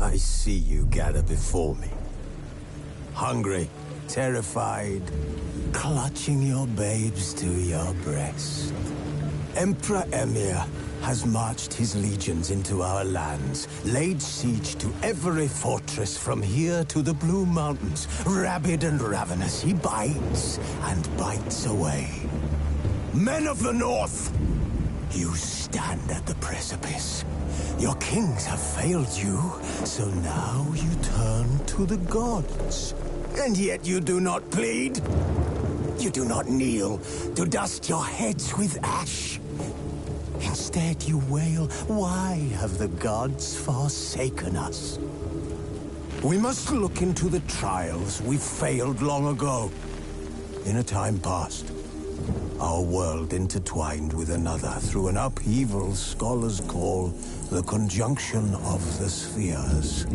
I see you gather before me. Hungry, terrified, clutching your babes to your breast. Emperor Emhyr has marched his legions into our lands, laid siege to every fortress from here to the Blue Mountains. Rabid and ravenous, he bites and bites away. Men of the North, you stand at the precipice. Your kings have failed you, so now you turn to the gods. And yet you do not plead. You do not kneel to dust your heads with ash. Instead you wail, why have the gods forsaken us? We must look into the trials we failed long ago. In a time past, our world intertwined with another through an upheaval scholars call the conjunction of the spheres.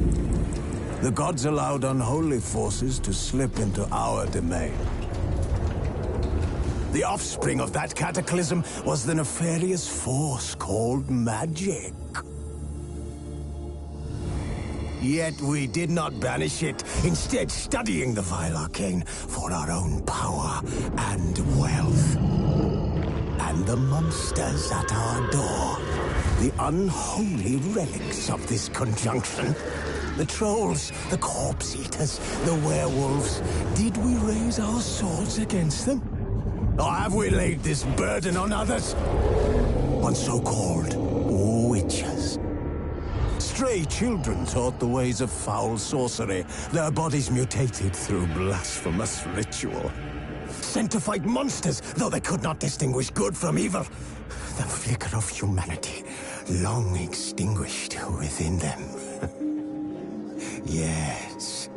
The gods allowed unholy forces to slip into our domain. The offspring of that cataclysm was the nefarious force called magic. Yet we did not banish it, instead studying the vile arcane for our own power and wealth. And the monsters at our door, the unholy relics of this conjunction. The trolls, the corpse-eaters, the werewolves. Did we raise our swords against them? Or have we laid this burden on others? On so-called witches. Stray children taught the ways of foul sorcery, their bodies mutated through blasphemous ritual. Sent to fight monsters, though they could not distinguish good from evil. The flicker of humanity, long extinguished within them. Yes,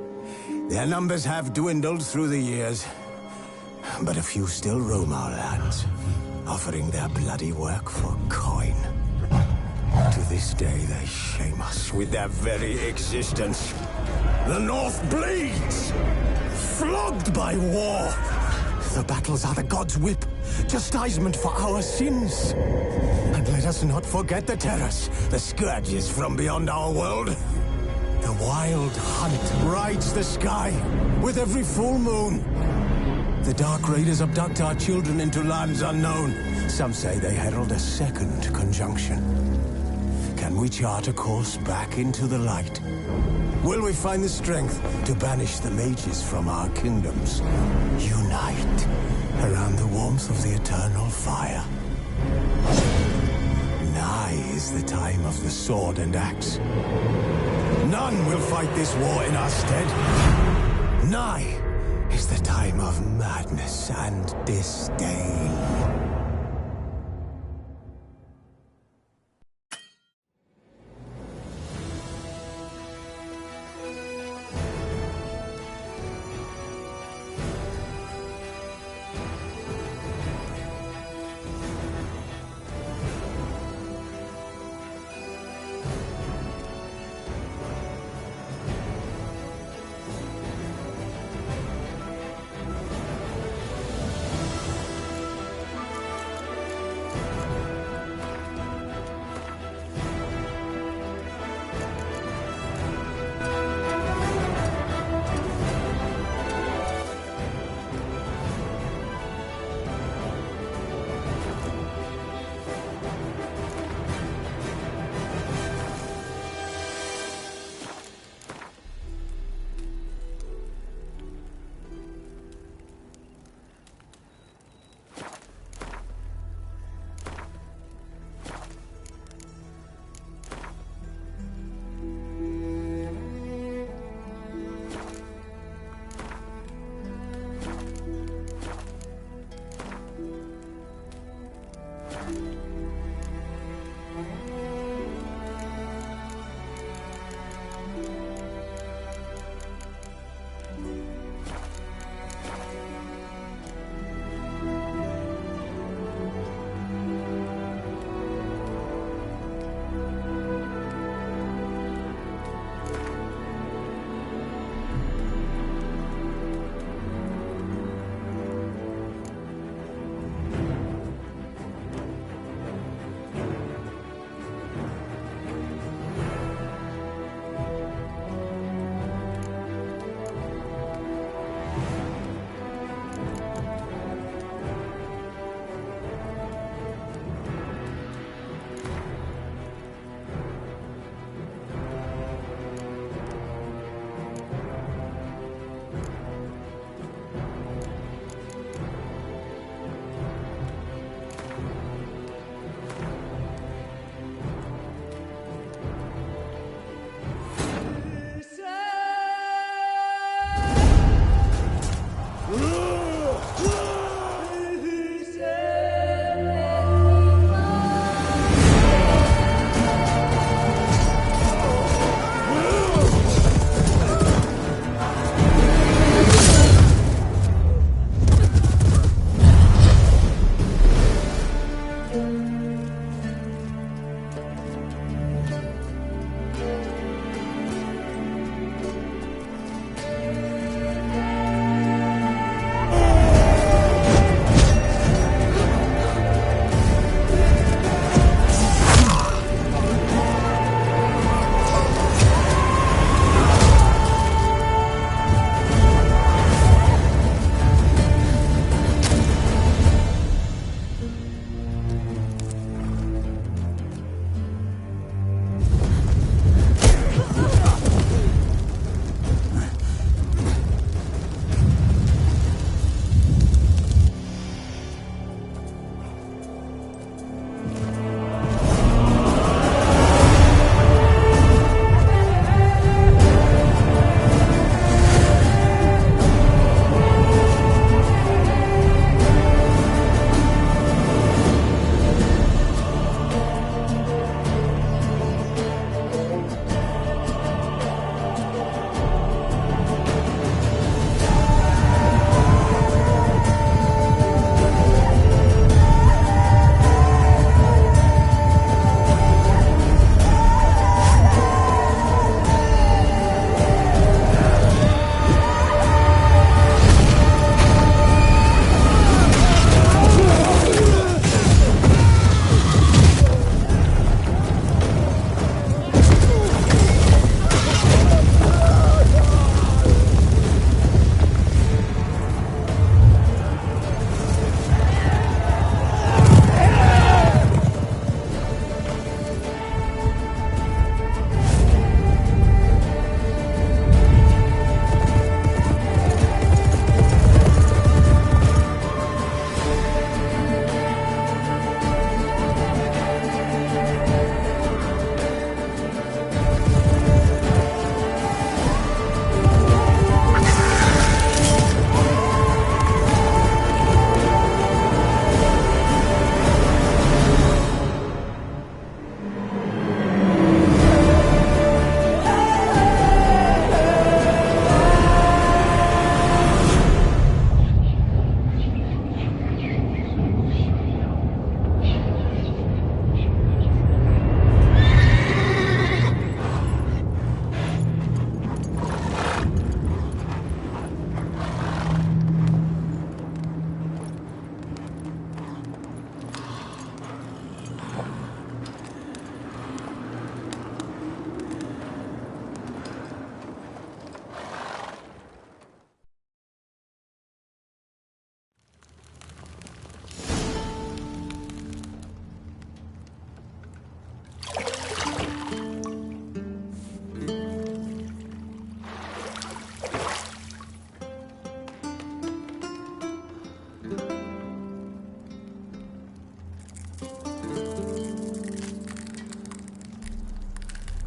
their numbers have dwindled through the years, but a few still roam our lands, offering their bloody work for coin. To this day, they shame us with their very existence. The North bleeds, flogged by war. The battles are the gods' whip, chastisement for our sins. And let us not forget the terrors, the scourges from beyond our world. The wild hunt rides the sky with every full moon. The Dark Raiders abduct our children into lands unknown. Some say they herald a second conjunction. Can we chart a course back into the light? Will we find the strength to banish the mages from our kingdoms? Unite around the warmth of the eternal fire. Nigh is the time of the sword and axe. None will fight this war in our stead. Nigh is the time of madness and disdain.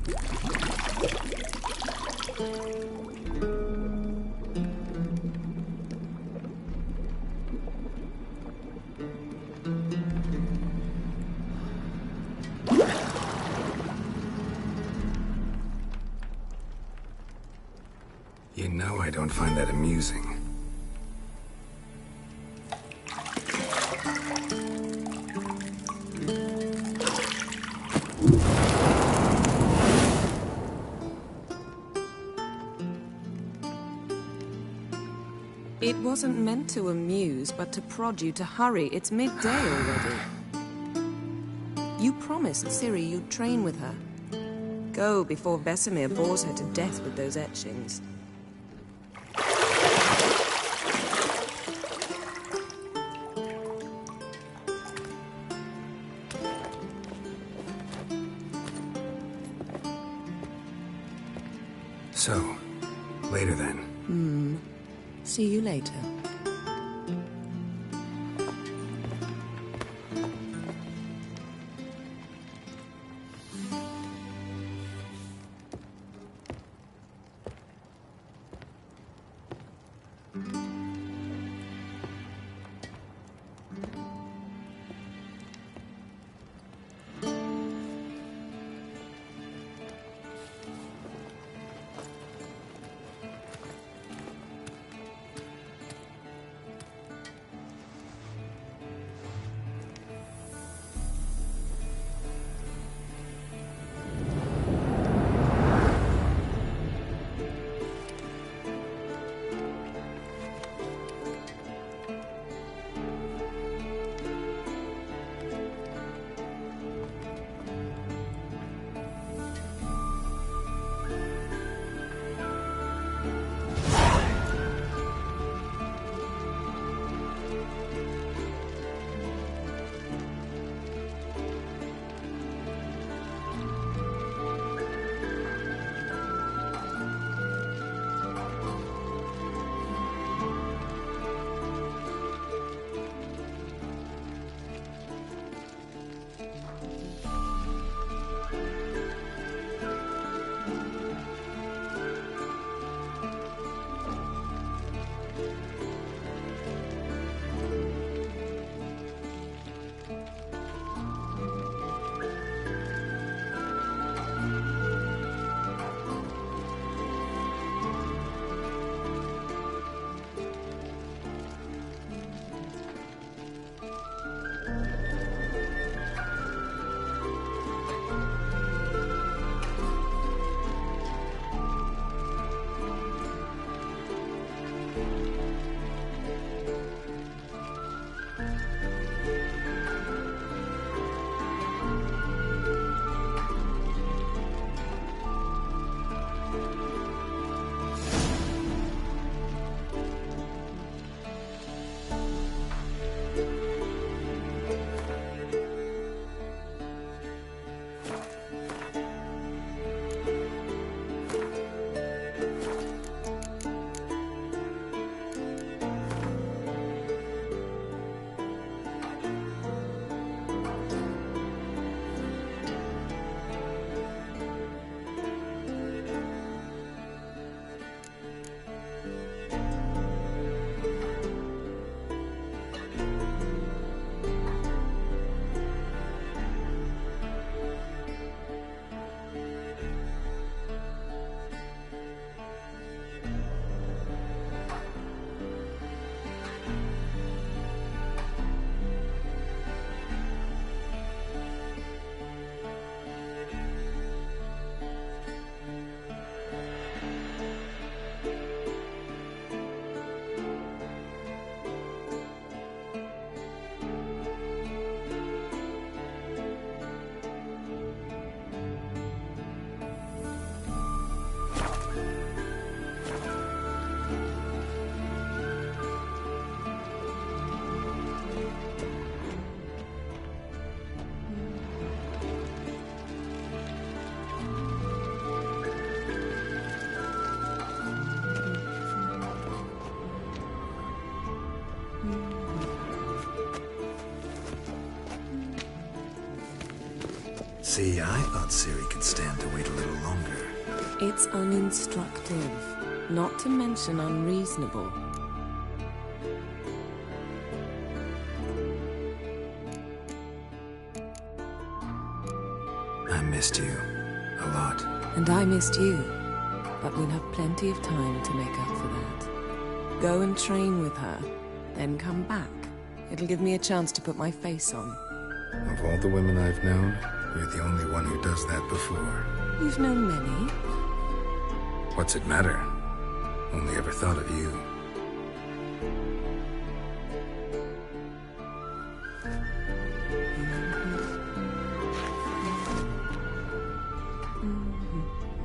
You know I don't find that amusing. It wasn't meant to amuse, but to prod you to hurry. It's midday already. You promised Ciri you'd train with her. Go before Vesemir bores her to death with those etchings. So, later then. See you later. See, I thought Ciri could stand to wait a little longer. It's uninstructive, not to mention unreasonable. I missed you. A lot. And I missed you. But we'll have plenty of time to make up for that. Go and train with her, then come back. It'll give me a chance to put my face on. Of all the women I've known, you're the only one who does that before. You've known many. What's it matter? Only ever thought of you.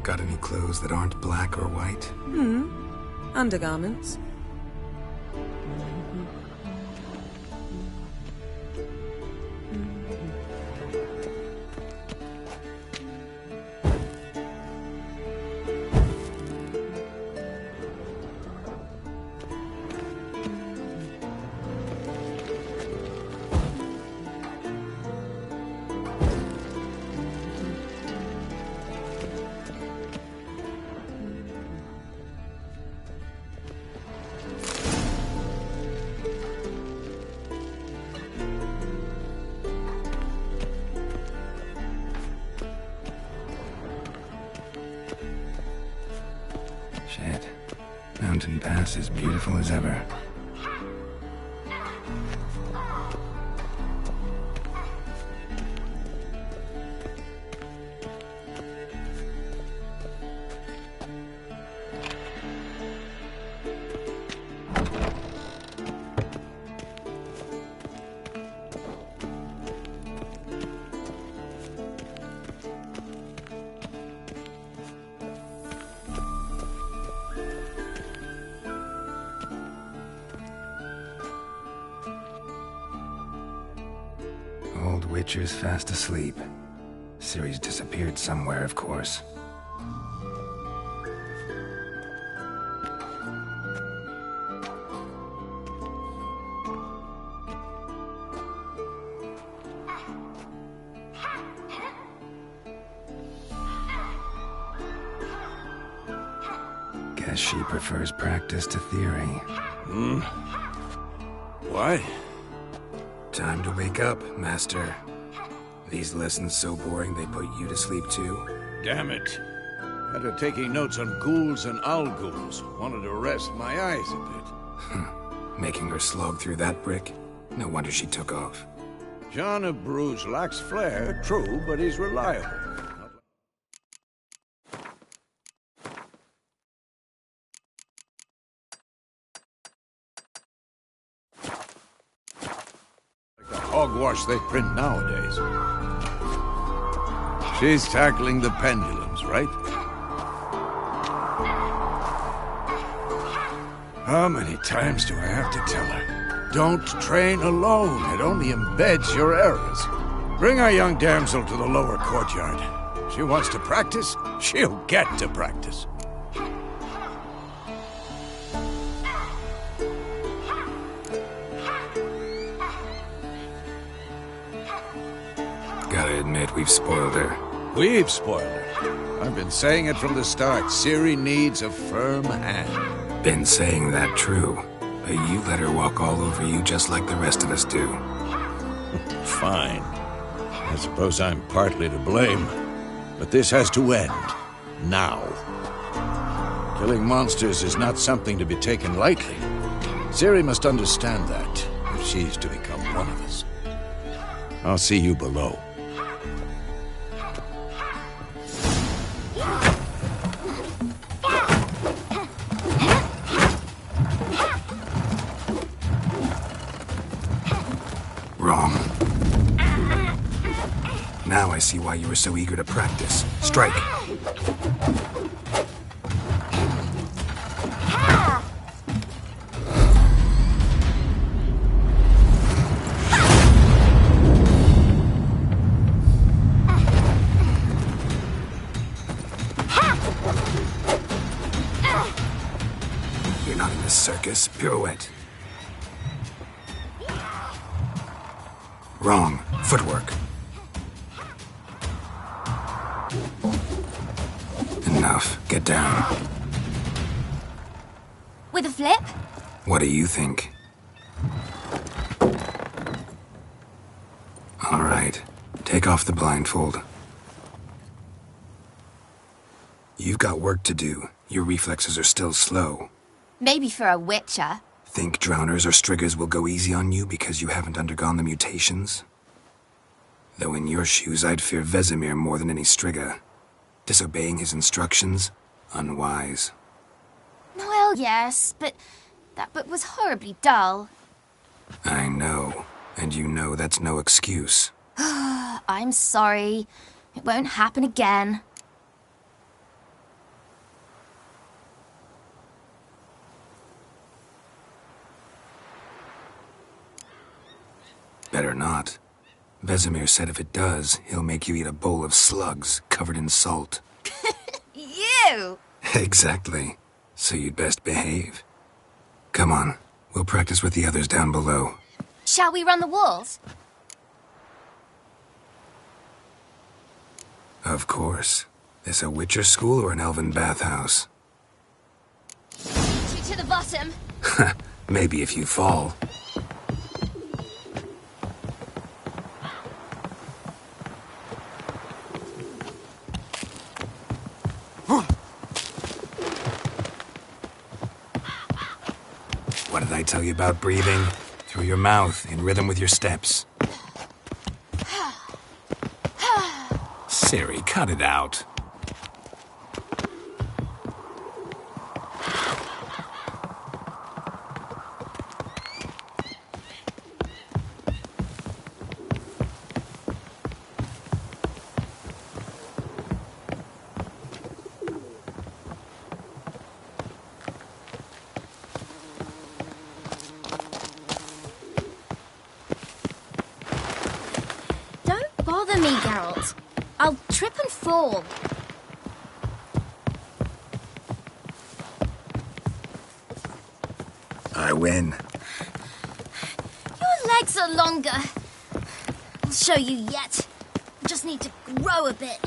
Got any clothes that aren't black or white? Undergarments. Shit. Mountain Pass is beautiful as ever. Old Witcher's fast asleep. Ciri's disappeared somewhere, of course. Guess she prefers practice to theory. What? Time to wake up, Master. These lessons so boring they put you to sleep too? Damn it. After taking notes on ghouls and owl-ghouls, wanted to rest my eyes a bit. Making her slog through that brick? No wonder she took off. John of Bruges lacks flair, true, but he's reliable. Like the hogwash they print nowadays. She's tackling the pendulums, right? How many times do I have to tell her? Don't train alone. It only embeds your errors. Bring our young damsel to the lower courtyard. She wants to practice, she'll get to practice. Gotta admit, we've spoiled her. We've spoiled her. I've been saying it from the start. Ciri needs a firm hand. Been saying that true. But you let her walk all over you just like the rest of us do. Fine. I suppose I'm partly to blame. But this has to end. Now. Killing monsters is not something to be taken lightly. Ciri must understand that, if she's to become one of us. I'll see you below. Wrong. Now I see why you were so eager to practice. Strike. You're not in the circus. Pirouette. Wrong. Footwork. Enough. Get down. With a flip? What do you think? All right. Take off the blindfold. You've got work to do. Your reflexes are still slow. Maybe for a witcher. Think drowners or striggers will go easy on you because you haven't undergone the mutations? Though in your shoes, I'd fear Vesemir more than any strigger. Disobeying his instructions? Unwise. Well, yes, but that book was horribly dull. I know. And you know that's no excuse. I'm sorry. It won't happen again. Better not. Vesemir said if it does, he'll make you eat a bowl of slugs covered in salt. You! Exactly. So you'd best behave. Come on, we'll practice with the others down below. Shall we run the walls? Of course. This a Witcher school or an elven bathhouse? To the bottom. Maybe if you fall. What did I tell you about breathing? Through your mouth, in rhythm with your steps. Ciri, cut it out. Don't bother me, Geralt. I'll trip and fall. I win. Your legs are longer. I'll show you yet. Just need to grow a bit.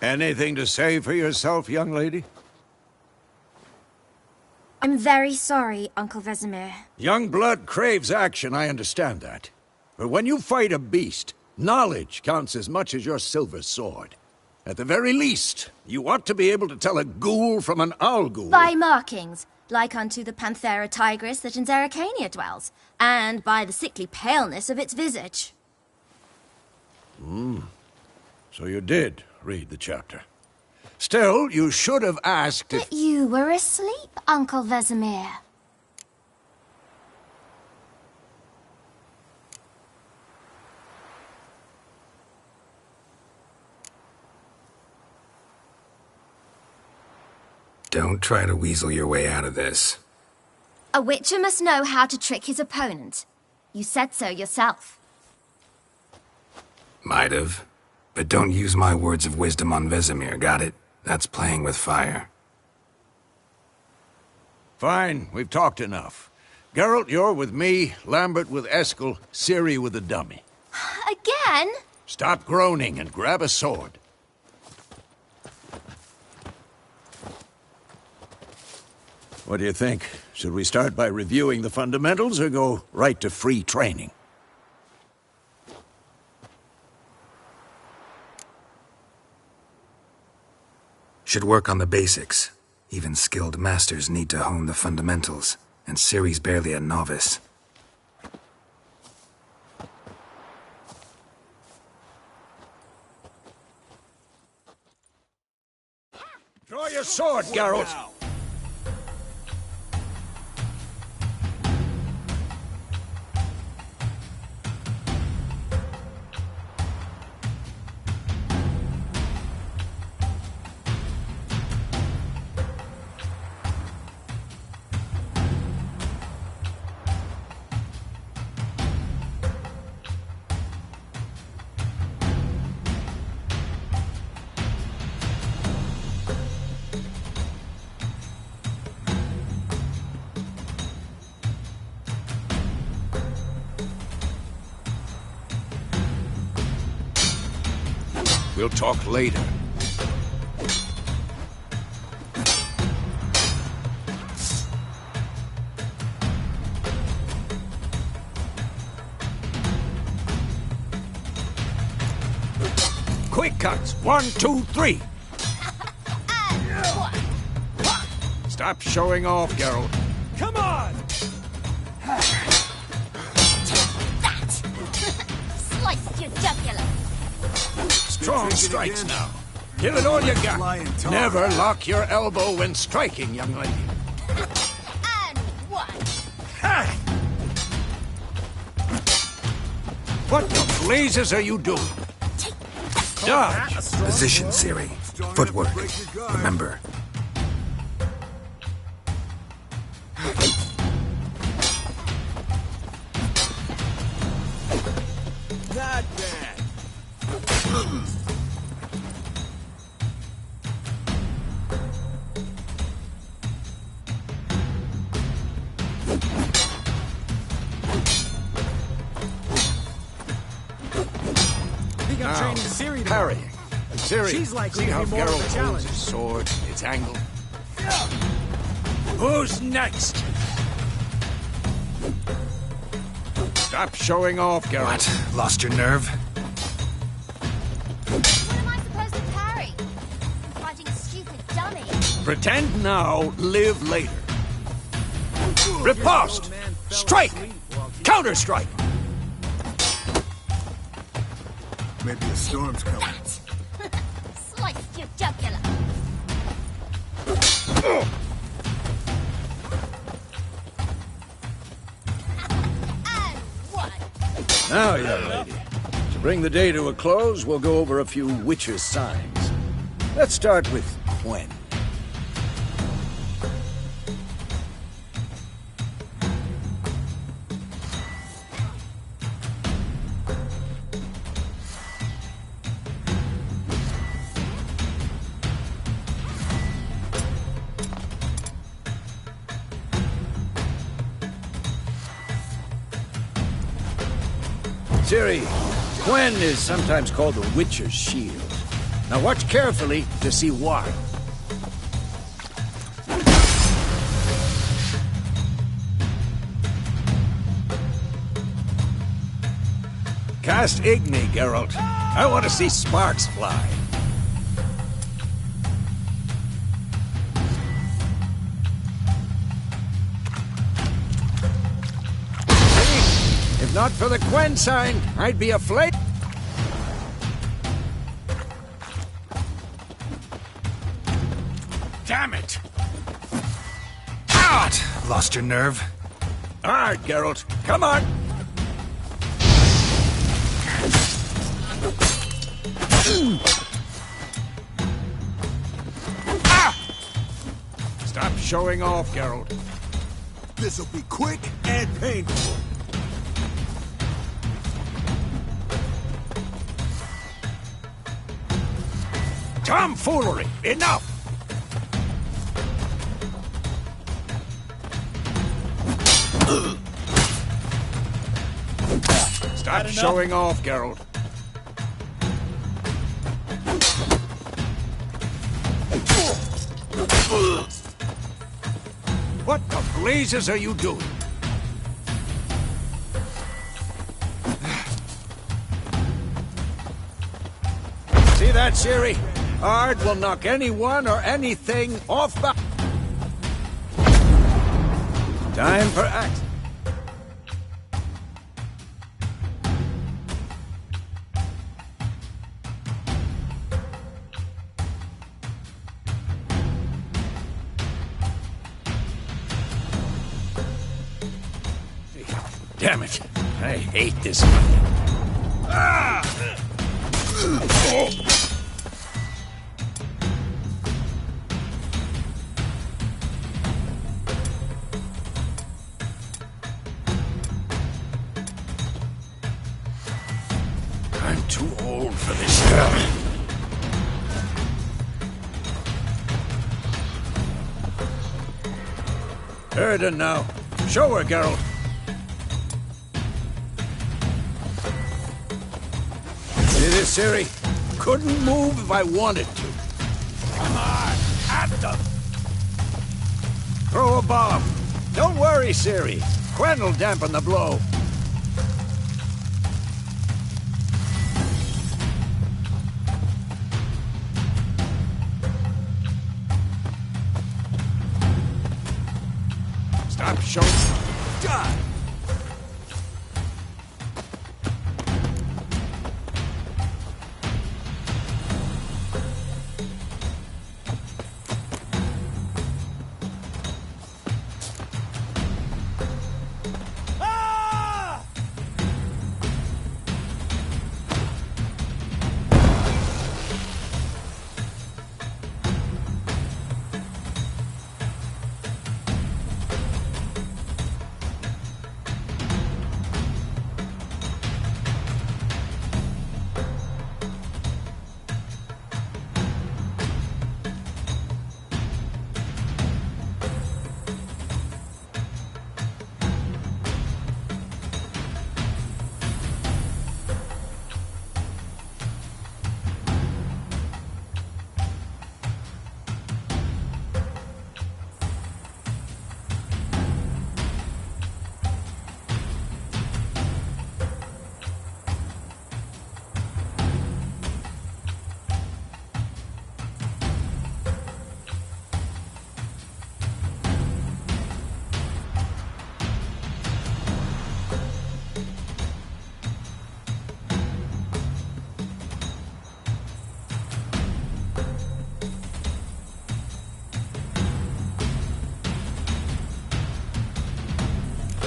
Anything to say for yourself, young lady? I'm very sorry, Uncle Vesemir. Young blood craves action, I understand that. But when you fight a beast, knowledge counts as much as your silver sword. At the very least, you ought to be able to tell a ghoul from an owl ghoul. By markings, like unto the Panthera tigris that in Zerrikania dwells, and by the sickly paleness of its visage. So you did read the chapter. Still, you should have asked if... But you were asleep, Uncle Vesemir. Don't try to weasel your way out of this. A witcher must know how to trick his opponent. You said so yourself. Might have. But don't use my words of wisdom on Vesemir, got it? That's playing with fire. Fine, we've talked enough. Geralt, you're with me, Lambert with Eskel, Ciri with the dummy. Again? Stop groaning and grab a sword. What do you think? Should we start by reviewing the fundamentals or go right to free training? Should work on the basics. Even skilled masters need to hone the fundamentals, and Ciri's barely a novice. Draw your sword, Geralt! We'll talk later. Quick cuts. 1, 2, 3. Stop showing off, Geralt. Come on! That! Slice your jugular! Strong strikes now. Give it all you got. Never lock your elbow when striking, young lady. And one! What the blazes are you doing? Dodge! Position, Ciri. Footwork. Remember. Not bad. Now, parrying. Ciri, She's likely see to how be more of a Geralt holds challenge. his sword, its angle? Who's next? Stop showing off, Geralt. What? Lost your nerve? What am I supposed to parry? I'm fighting a stupid dummy. Pretend now, live later. Riposte! Strike! Counter-strike! Maybe a storm's coming. Slice your jugular! And one! Now, young lady, to bring the day to a close, we'll go over a few witches' signs. Let's start with Quen. Ciri, Quen is sometimes called the Witcher's Shield. Now watch carefully to see why. Cast Igni, Geralt. I want to see sparks fly. If not for the Quen sign, I'd be aflame. Damn it! Out! Lost your nerve? All right, Geralt, come on! Ah! Stop showing off, Geralt. This'll be quick and painful. Tomfoolery! Enough! Stop showing off, Geralt. What the blazes are you doing? See that, Ciri? Ard will knock anyone or anything off balance. Time for action. Damn it. I hate this fight. I'm too old for this stuff. Erden now. Show her, Geralt. See this, Ciri? Couldn't move if I wanted to. Come on, at them! Throw a bomb. Don't worry, Ciri. Quen will dampen the blow. Stop showing. God!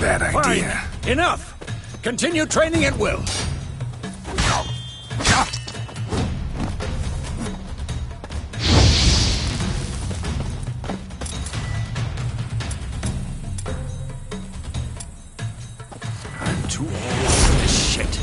Bad idea. Fine. Enough! Continue training at will. I'm too old for this shit.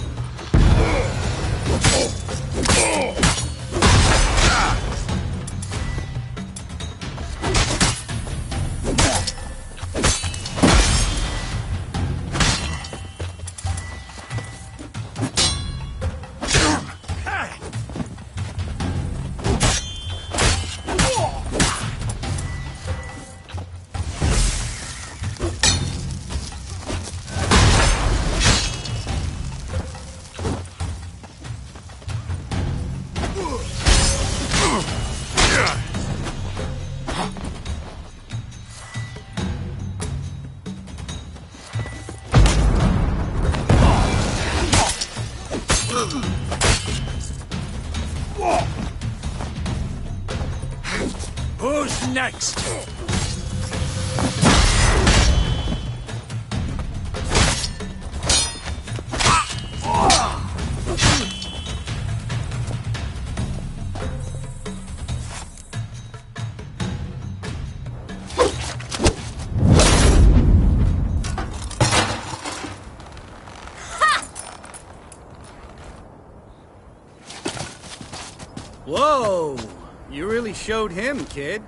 Who's next? Whoa! You really showed him, kid.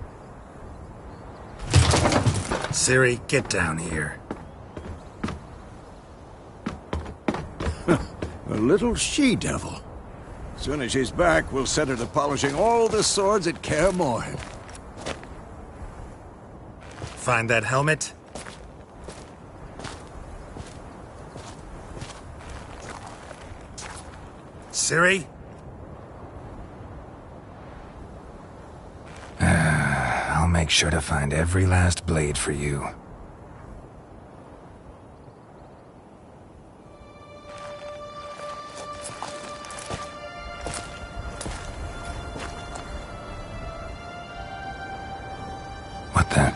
Ciri, get down here. A little she-devil. Soon as she's back, we'll set her to polishing all the swords at Kaer Morhen. Find that helmet? Ciri? I'll make sure to find every last blade for you. What the?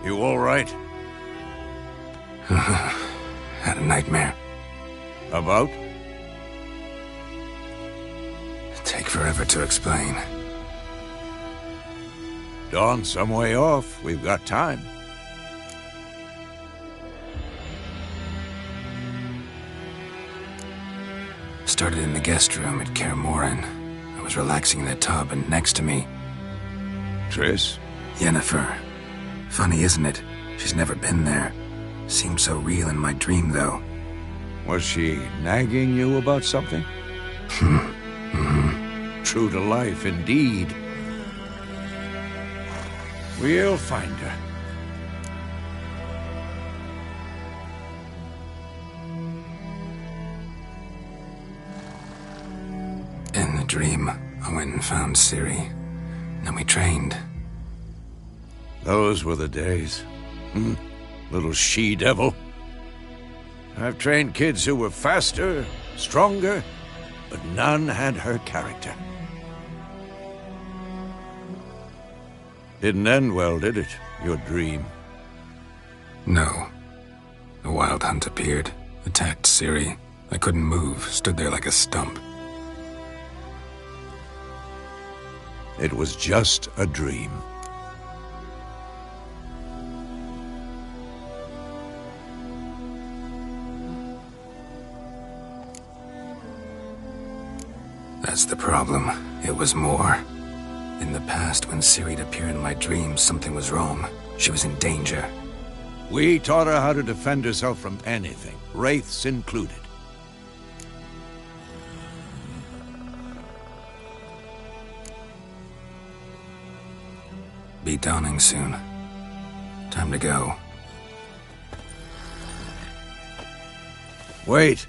You all right? Had a nightmare. About? Take forever to explain. Dawn's some way off. We've got time. Started in the guest room at Kaer Morhen. I was relaxing in the tub, and next to me, Triss? Yennefer. Funny, isn't it? She's never been there. Seemed so real in my dream, though. Was she nagging you about something? True to life, indeed. We'll find her. In the dream, I went and found Ciri. Then we trained. Those were the days. Little she-devil. I've trained kids who were faster, stronger, but none had her character. Didn't end well, did it? Your dream? No. The Wild Hunt appeared, attacked Ciri. I couldn't move, stood there like a stump. It was just a dream. That's the problem. It was more. In the past, when Ciri'd appear in my dreams, something was wrong. She was in danger. We taught her how to defend herself from anything, wraiths included. Be dawning soon. Time to go. Wait.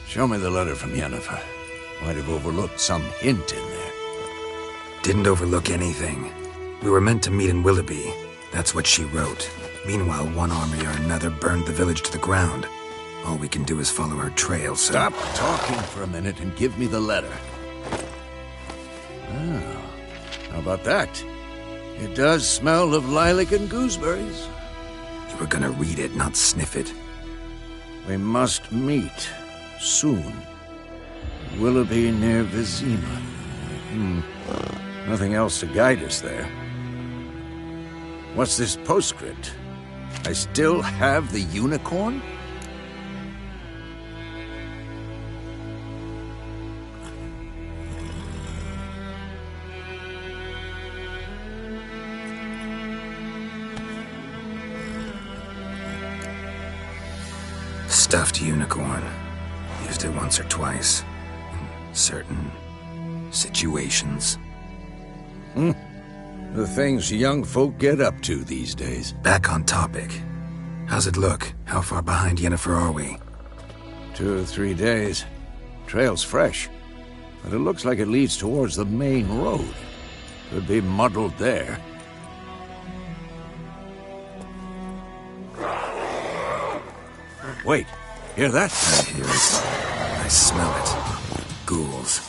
Show me the letter from Yennefer. Might have overlooked some hint in there. Didn't overlook anything. We were meant to meet in Willoughby. That's what she wrote. Meanwhile, one army or another burned the village to the ground. All we can do is follow her trail, so... Stop talking for a minute and give me the letter. Ah, how about that? It does smell of lilac and gooseberries. You were gonna read it, not sniff it. We must meet. Soon. Willoughby near Vizima. Nothing else to guide us there. What's this postscript? I still have the unicorn? Stuffed unicorn. Used it once or twice. In certain situations. The things young folk get up to these days. Back on topic. How's it look? How far behind Yennefer are we? 2 or 3 days. Trail's fresh, but it looks like it leads towards the main road. Could be muddled there. Wait, hear that? I hear it. I smell it. Ghouls.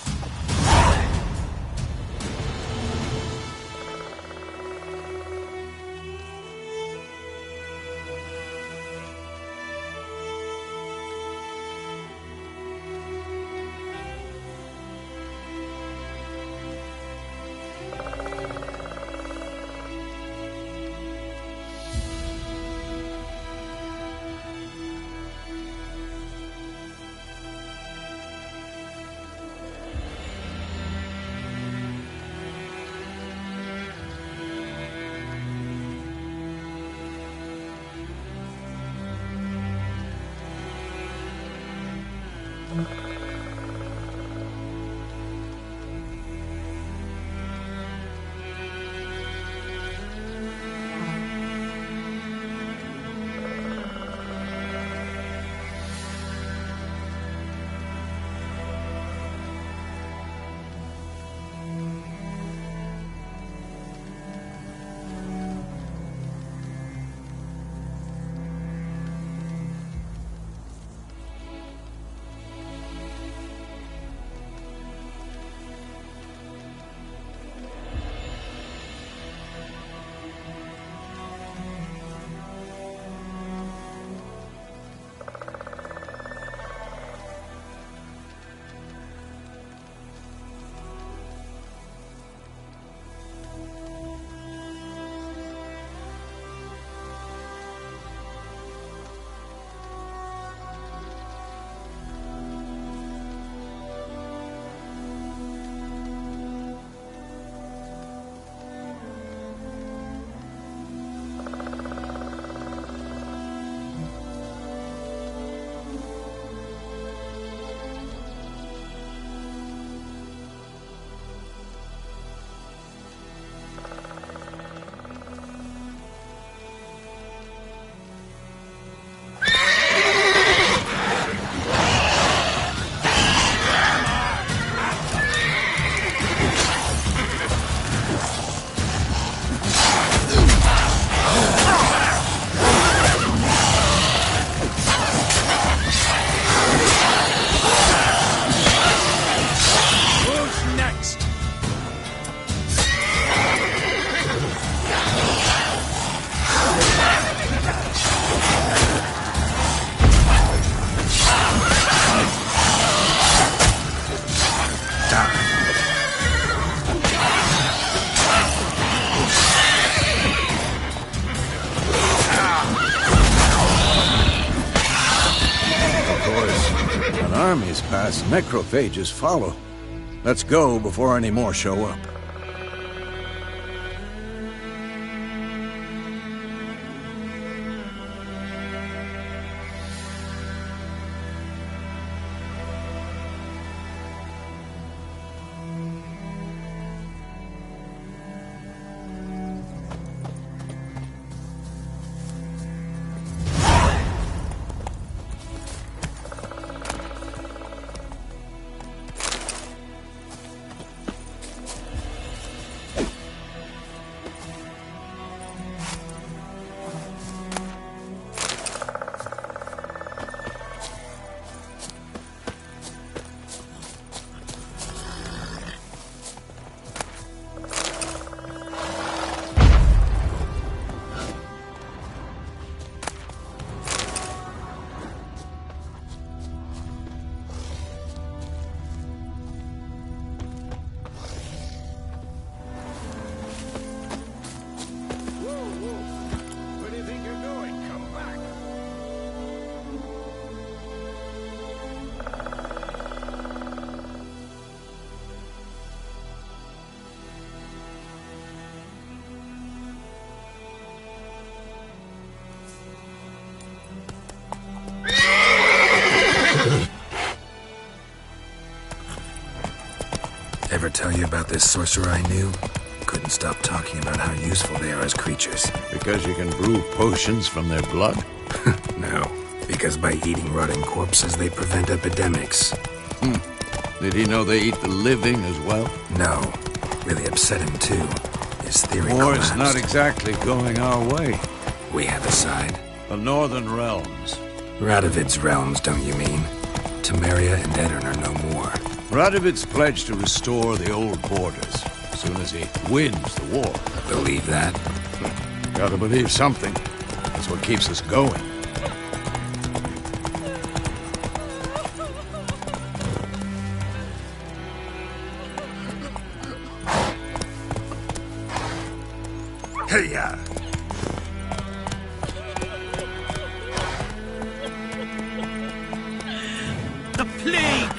armies pass, necrophages follow. Let's go before any more show up. Ever tell you about this sorcerer I knew? Couldn't stop talking about how useful they are as creatures. Because you can brew potions from their blood? No, because by eating rotting corpses, they prevent epidemics. Did he know they eat the living as well? No, really upset him too. His theory War's collapsed. not exactly going our way. We have a side. The Northern Realms. Radovid's realms, don't you mean? Temeria and Edirn are no more. Radovid's pledged to restore the old borders as soon as he wins the war. Believe that? Gotta believe something. That's what keeps us going. Hey-ya! The plague!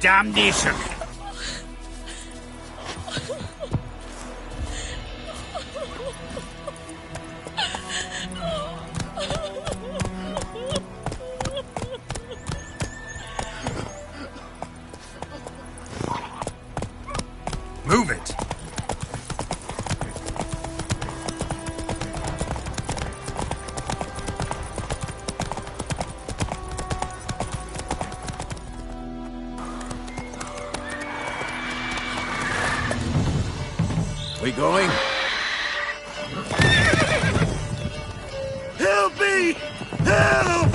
Damnation! Move it! We going? Help me! Help!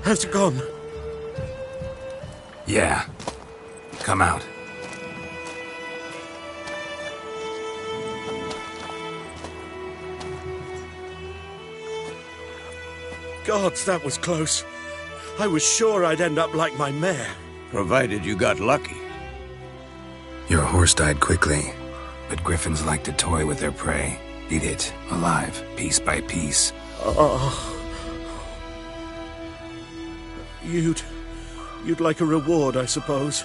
Has it gone? Yeah. Come out. Gods, that was close. I was sure I'd end up like my mare. Provided you got lucky. Your horse died quickly, but griffins like to toy with their prey. Eat it, alive, piece by piece. You'd like a reward, I suppose.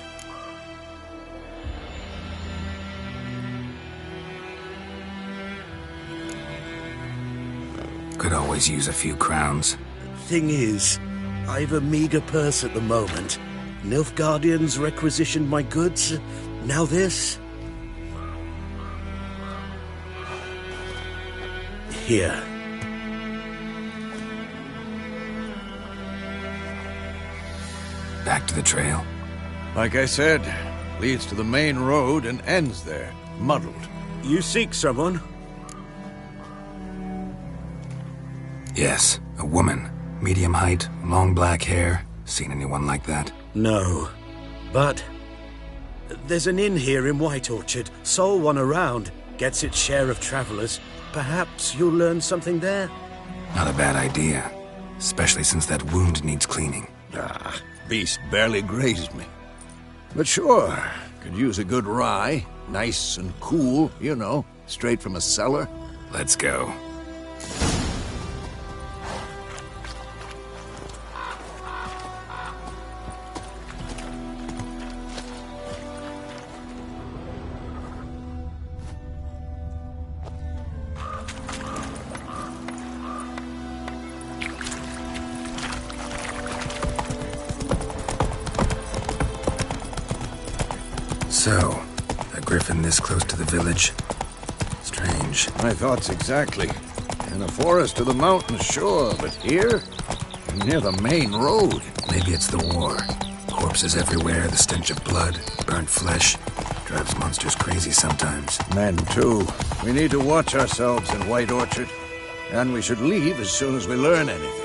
Could always use a few crowns. Thing is, I've a meager purse at the moment. Nilfgaardians requisitioned my goods. Now this. Here. Back to the trail. Like I said, leads to the main road and ends there, muddled. You seek someone? Yes, a woman. Medium height, long black hair. Seen anyone like that? No. But there's an inn here in White Orchard. Sole one around. Gets its share of travelers. Perhaps you'll learn something there? Not a bad idea. Especially since that wound needs cleaning. Ah, beast barely grazed me. But sure, could use a good rye. Nice and cool, you know, straight from a cellar. Let's go. So, a griffin this close to the village? Strange. My thoughts exactly. In the forest to the mountains, sure, but here? Near the main road. Maybe it's the war. Corpses everywhere, the stench of blood, burnt flesh. Drives monsters crazy sometimes. Men, too. We need to watch ourselves in White Orchard. And we should leave as soon as we learn anything.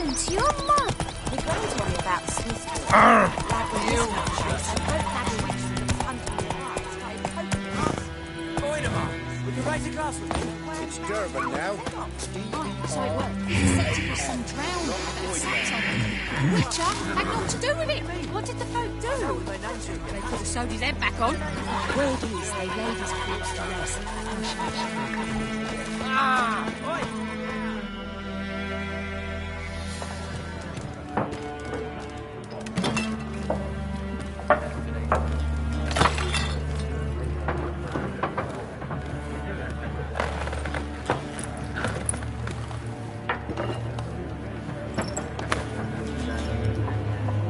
To your mum. The girl told me about the Smith boy. We can raise a glass with you. It's Durban now. So it worked. He said it was some drowned that sat on him. Witcher had naught to do with it. What did the folk do? They could have sewed his head back on. Word is they laid his corpse to rest.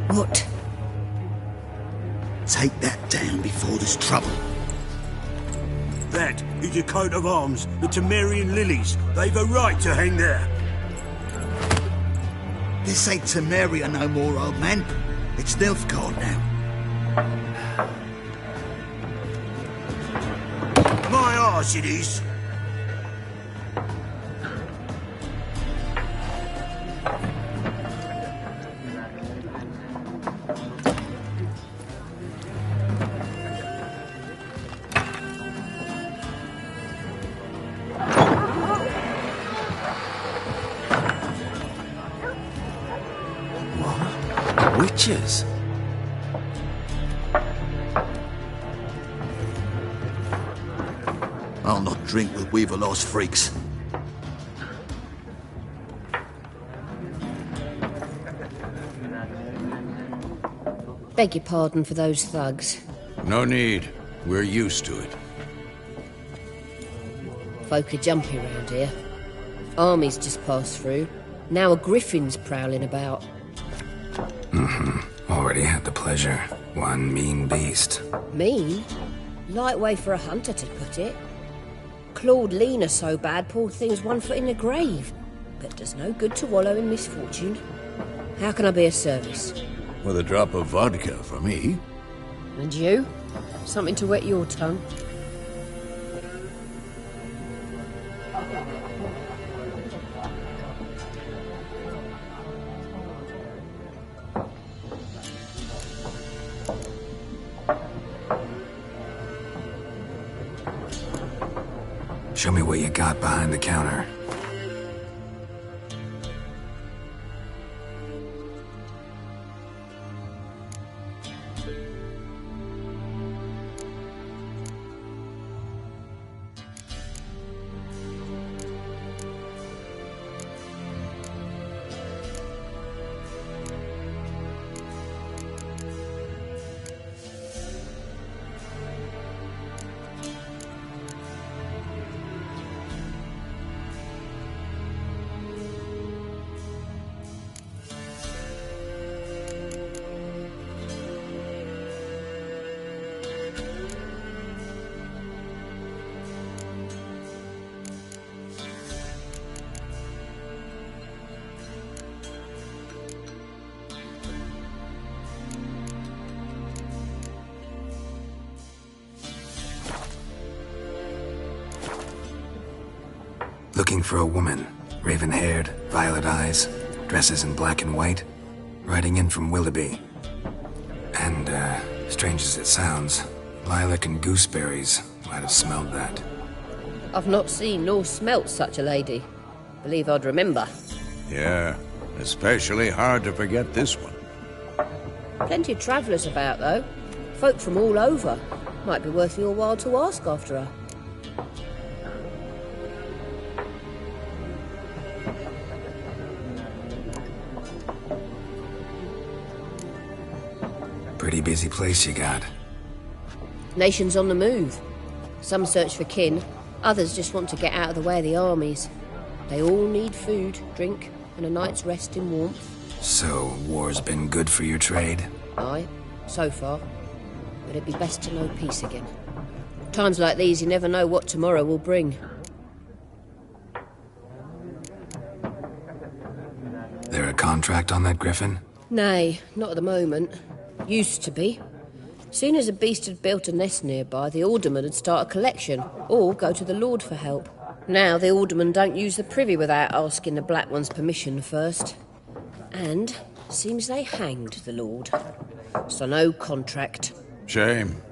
What? Take that down before there's trouble. That is a coat of arms, the Temerian lilies. They've a right to hang there. This ain't Temeria no more, old man. It's Nilfgaard now. My arse it is. Witches? I'll not drink with Weaverlost freaks. Beg your pardon for those thugs. No need. We're used to it. Folk are jumpy round here. Armies just passed through. Now a griffin's prowling about. Already had the pleasure. One mean beast. Mean? Light way for a hunter to put it. Clawed Lena so bad, poor thing's 1 foot in the grave. But does no good to wallow in misfortune. How can I be of service? With a drop of vodka for me. And you? Something to wet your tongue? Show me what you got behind the counter. looking for a woman. Raven-haired, violet eyes, dresses in black and white. Riding in from Willoughby. And, strange as it sounds, lilac and gooseberries might have smelled that. I've not seen nor smelt such a lady. Believe I'd remember. Yeah, especially hard to forget this one. Plenty of travellers about, though. Folk from all over. Might be worth your while to ask after her. Pretty busy place you got. Nations on the move. Some search for kin, others just want to get out of the way of the armies. They all need food, drink, and a night's rest in warmth. So, war's been good for your trade? Aye, so far. But it'd be best to know peace again. Times like these, you never know what tomorrow will bring. There a contract on that griffin? Nay, not at the moment. Used to be. Soon as a beast had built a nest nearby, the alderman would start a collection, or go to the Lord for help. Now the aldermen don't use the privy without asking the Black One's permission first. And seems they hanged the Lord. So no contract. Shame.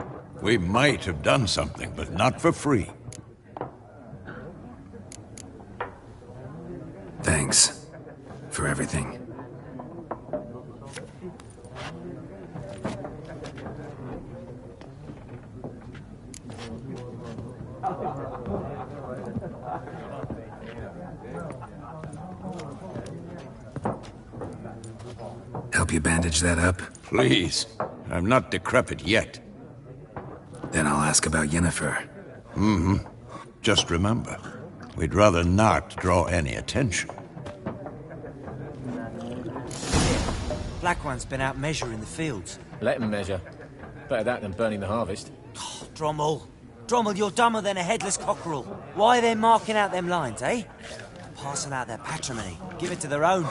We might have done something, but not for free. Thanks for everything. Help you bandage that up? Please. I'm not decrepit yet. Then I'll ask about Yennefer. Mm-hmm. Just remember, we'd rather not draw any attention. Black One's been out measuring the fields. Let him measure. Better that than burning the harvest. Oh, Drommel. Drommel, you're dumber than a headless cockerel. Why are they marking out them lines, eh? Parcel out their patrimony. Give it to their own.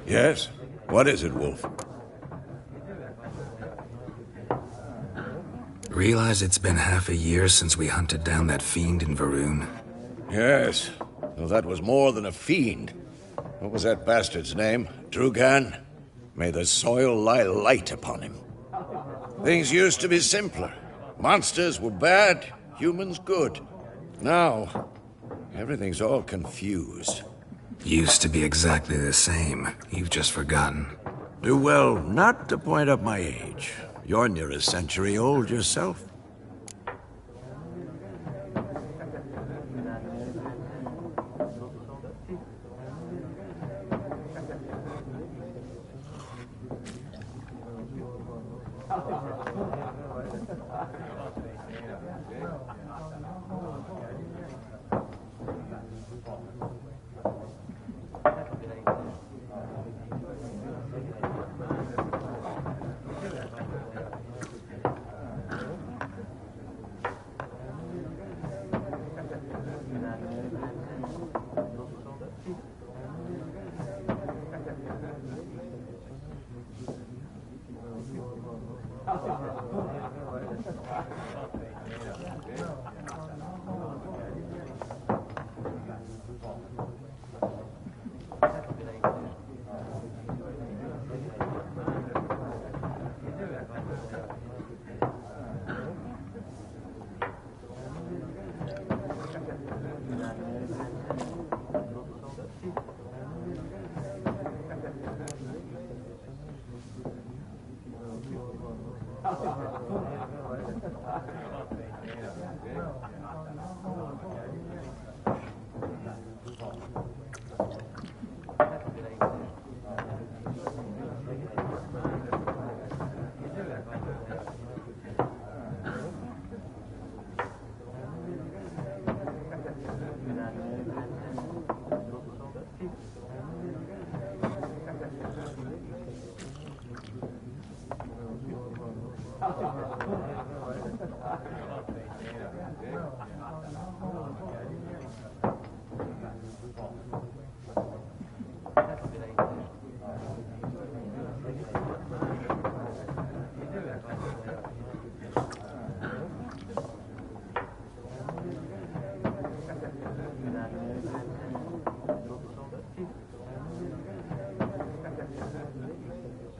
Yes? What is it, Wolf? Realize it's been half a year since we hunted down that fiend in Varun? Yes. Well, that was more than a fiend. What was that bastard's name? Drugan? May the soil lie light upon him. Things used to be simpler. Monsters were bad, humans good. Now, everything's all confused. Used to be exactly the same. You've just forgotten. Do well not to point up my age. You're near a century old yourself.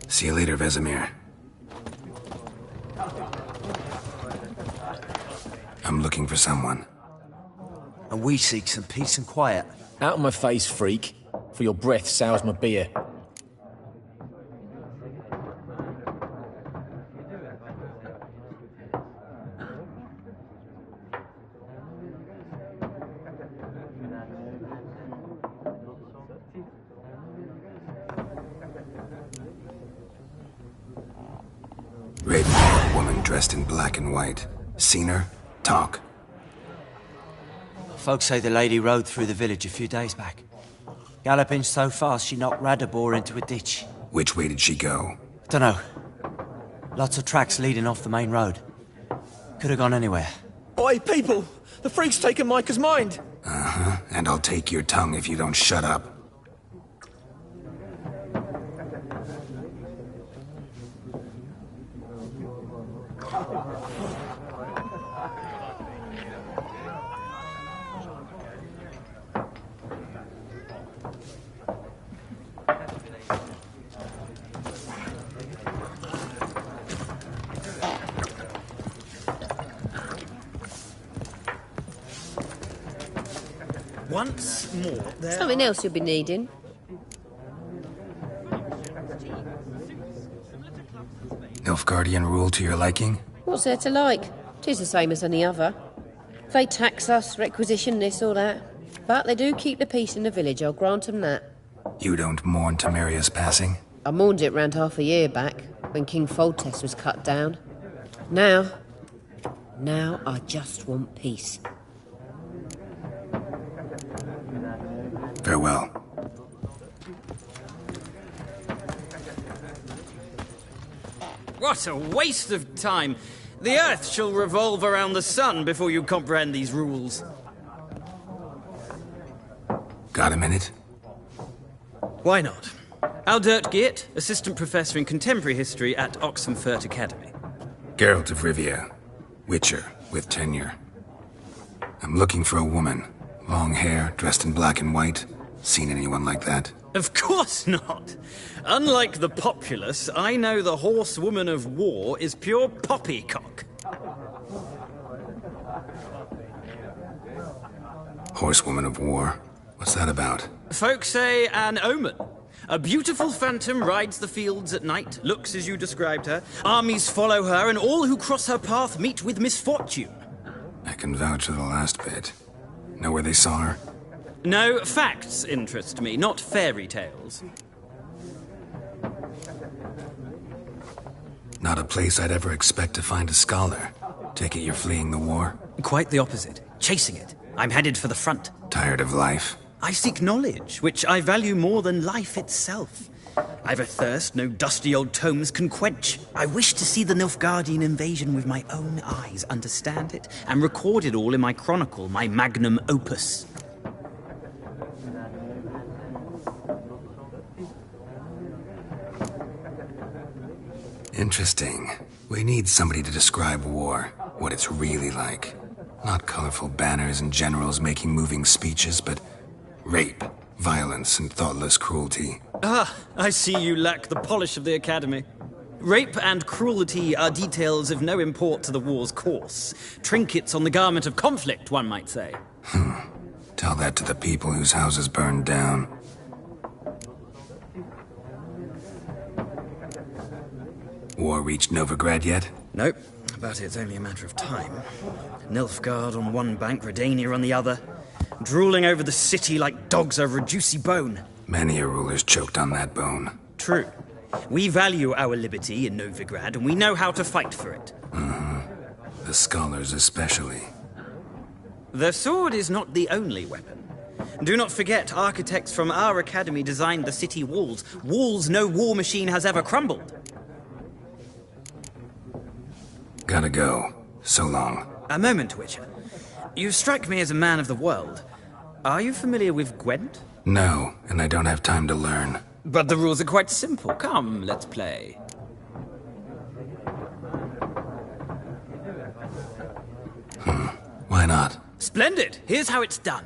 See you later, Vesemir. I'm looking for someone. And we seek some peace and quiet. Out of my face, freak. For your breath sours my beer. Raven, woman dressed in black and white. Seen her? Talk. Folks say the lady rode through the village a few days back. Galloping so fast she knocked Radabor into a ditch. Which way did she go? Dunno. Lots of tracks leading off the main road. Could have gone anywhere. Oi, people! The freak's taken Micah's mind! Uh-huh. And I'll take your tongue if you don't shut up. Once more, there... Something else you'll be needing. Nilfgaardian rule to your liking? What's there to like? 'Tis the same as any other. They tax us, requisition this or that. But they do keep the peace in the village, I'll grant 'em that. You don't mourn Temeria's passing? I mourned it round half a year back, when King Foltest was cut down. Now I just want peace. Farewell. What a waste of time! The Earth shall revolve around the sun before you comprehend these rules. Got a minute? Why not? Aldert Geert, Assistant Professor in Contemporary History at Oxenfurt Academy. Geralt of Rivia, Witcher with tenure. I'm looking for a woman. Long hair, dressed in black and white. Seen anyone like that? Of course not. Unlike the populace, I know the horsewoman of war is pure poppycock. Horsewoman of war? What's that about? Folks say an omen. A beautiful phantom rides the fields at night, looks as you described her. Armies follow her, and all who cross her path meet with misfortune. I can vouch for the last bit. Know where they saw her? No, facts interest me, not fairy tales. Not a place I'd ever expect to find a scholar. Take it you're fleeing the war? Quite the opposite. Chasing it. I'm headed for the front. Tired of life? I seek knowledge, which I value more than life itself. I've a thirst no dusty old tomes can quench. I wish to see the Nilfgaardian invasion with my own eyes, understand it, and record it all in my chronicle, my magnum opus. Interesting. We need somebody to describe war, what it's really like. Not colorful banners and generals making moving speeches, but rape, violence, and thoughtless cruelty. Ah, I see you lack the polish of the Academy. Rape and cruelty are details of no import to the war's course. Trinkets on the garment of conflict, one might say. Tell that to the people whose houses burned down. War reached Novigrad yet? Nope, but it's only a matter of time. Nilfgaard on one bank, Redania on the other. Drooling over the city like dogs over a juicy bone. Many a ruler's choked on that bone. True. We value our liberty in Novigrad, and we know how to fight for it. The scholars especially. The sword is not the only weapon. Do not forget, architects from our academy designed the city walls. Walls no war machine has ever crumbled. Gotta go. So long. A moment, Witcher. You strike me as a man of the world. Are you familiar with Gwent? No, and I don't have time to learn. But the rules are quite simple. Come, let's play. Why not? Splendid! Here's how it's done.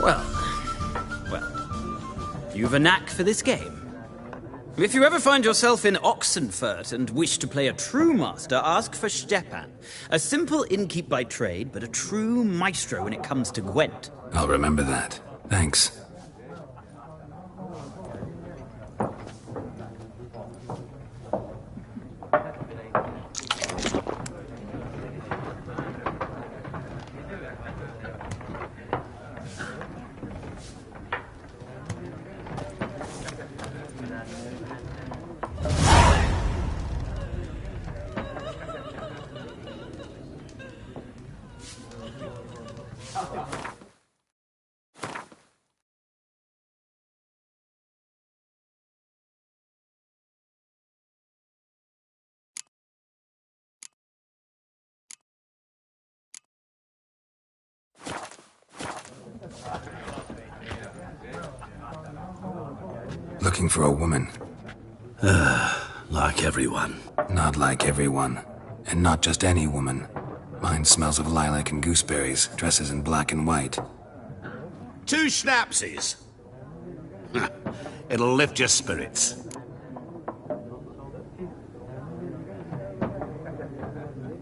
Well, you've a knack for this game. If you ever find yourself in Oxenfurt and wish to play a true master, ask for Stepan. A simple innkeep by trade, but a true maestro when it comes to Gwent. I'll remember that. Thanks. Looking for a woman. Like everyone. Not like everyone. And not just any woman. Mine smells of lilac and gooseberries, dresses in black and white. 2 schnapsies. It'll lift your spirits.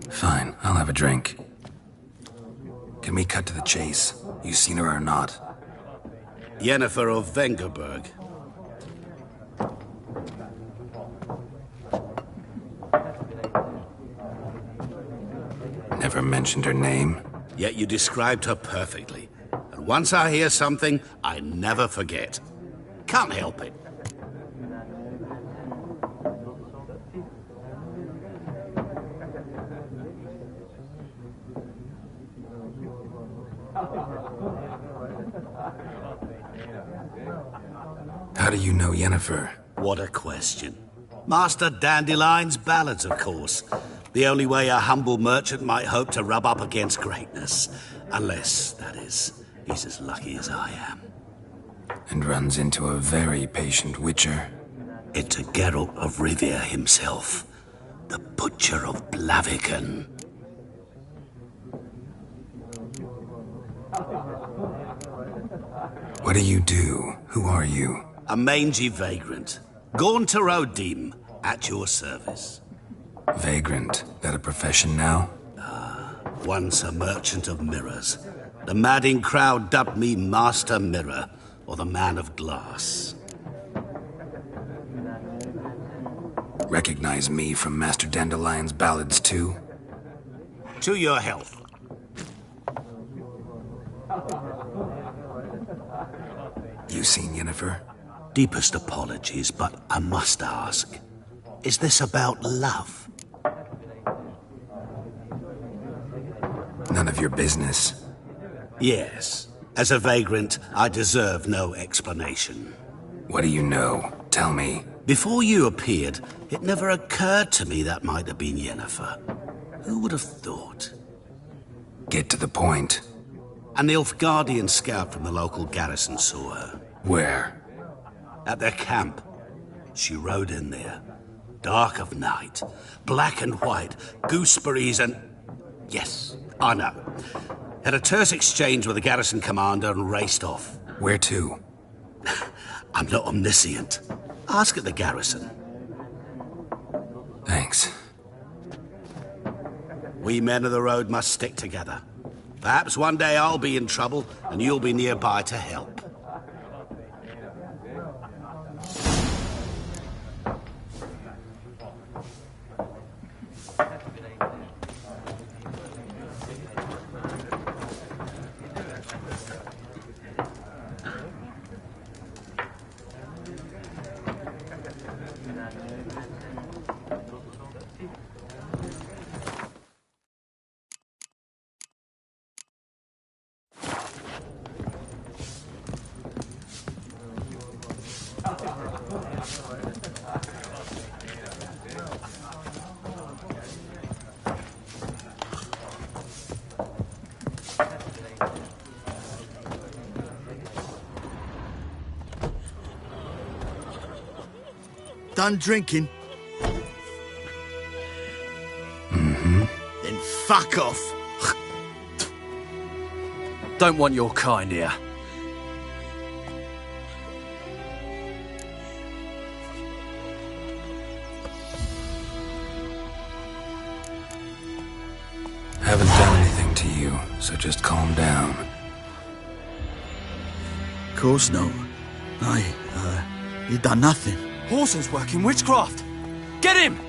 Fine, I'll have a drink. Can we cut to the chase? You seen her or not? Yennefer of Vengerberg. Never mentioned her name. Yet you described her perfectly. And once I hear something, I never forget. Can't help it. How do you know Yennefer? What a question. Master Dandelion's ballads, of course. The only way a humble merchant might hope to rub up against greatness. Unless, that is, he's as lucky as I am. And runs into a very patient witcher. It's a Geralt of Rivia himself. The Butcher of Blaviken. What do you do? Who are you? A mangy vagrant. Gaunter O'Dim, at your service. Vagrant? That a profession now? Once a merchant of mirrors. The madding crowd dubbed me Master Mirror, or the Man of Glass. Recognize me from Master Dandelion's ballads too? To your health. You seen Yennefer? Deepest apologies, but I must ask. Is this about love? None of your business. Yes. As a vagrant, I deserve no explanation. What do you know? Tell me. Before you appeared, it never occurred to me that might have been Yennefer. Who would have thought? Get to the point. A Nilfgaardian scout from the local garrison saw her. Where? At their camp. She rode in there. Dark of night. Black and white. Gooseberries and... Yes, I know. Had a terse exchange with the garrison commander and raced off. Where to? I'm not omniscient. Ask at the garrison. Thanks. We men of the road must stick together. Perhaps one day I'll be in trouble and you'll be nearby to help. Done drinking? Mm-hmm. Then fuck off. Don't want your kind here. Haven't done anything to you, so just calm down. Of course not. You done nothing. Horson's working witchcraft. Get him!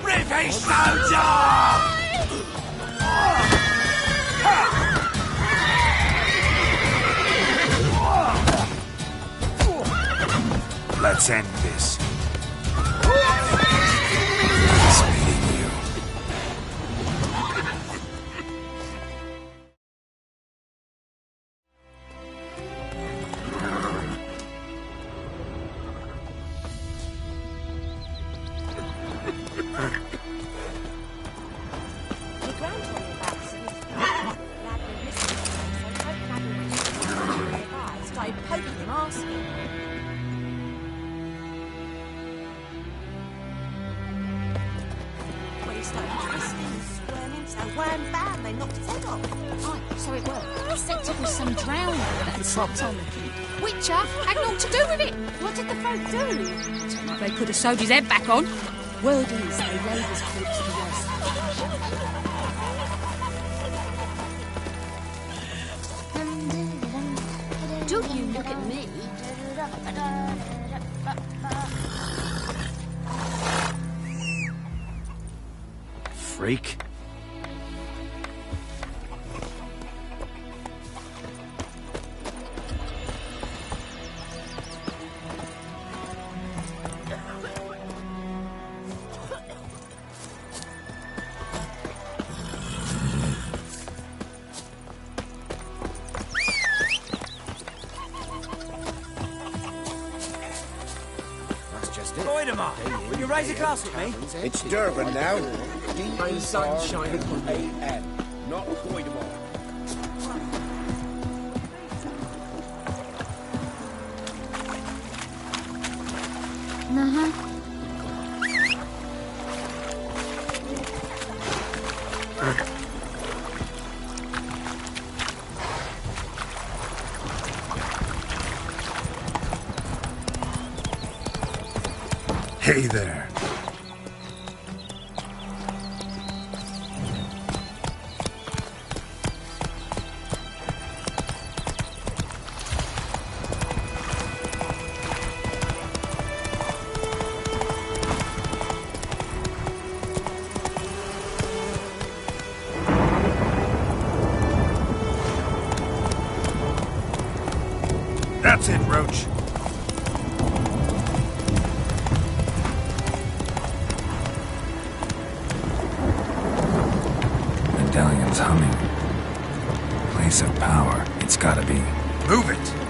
Revenge soldier! Let's end this. Nice meeting you. Started poking him, asking. When he started twisting and squirming, so wham bam, they knocked his head off. Right, so it worked. He said it was some drowning that had stopped on the kid. Witcher had naught to do with it. What did the folk do? They could have sewed his head back on. Word is, they laid his corpse to the west. Do you look at me? Freak. Voidemar, will you raise a glass with me? It's Durban now. D-A-R-B-A-N, not Voidemar. Hey there. That's it, Roach. Medallion's humming. Place of power. It's gotta be. Move it!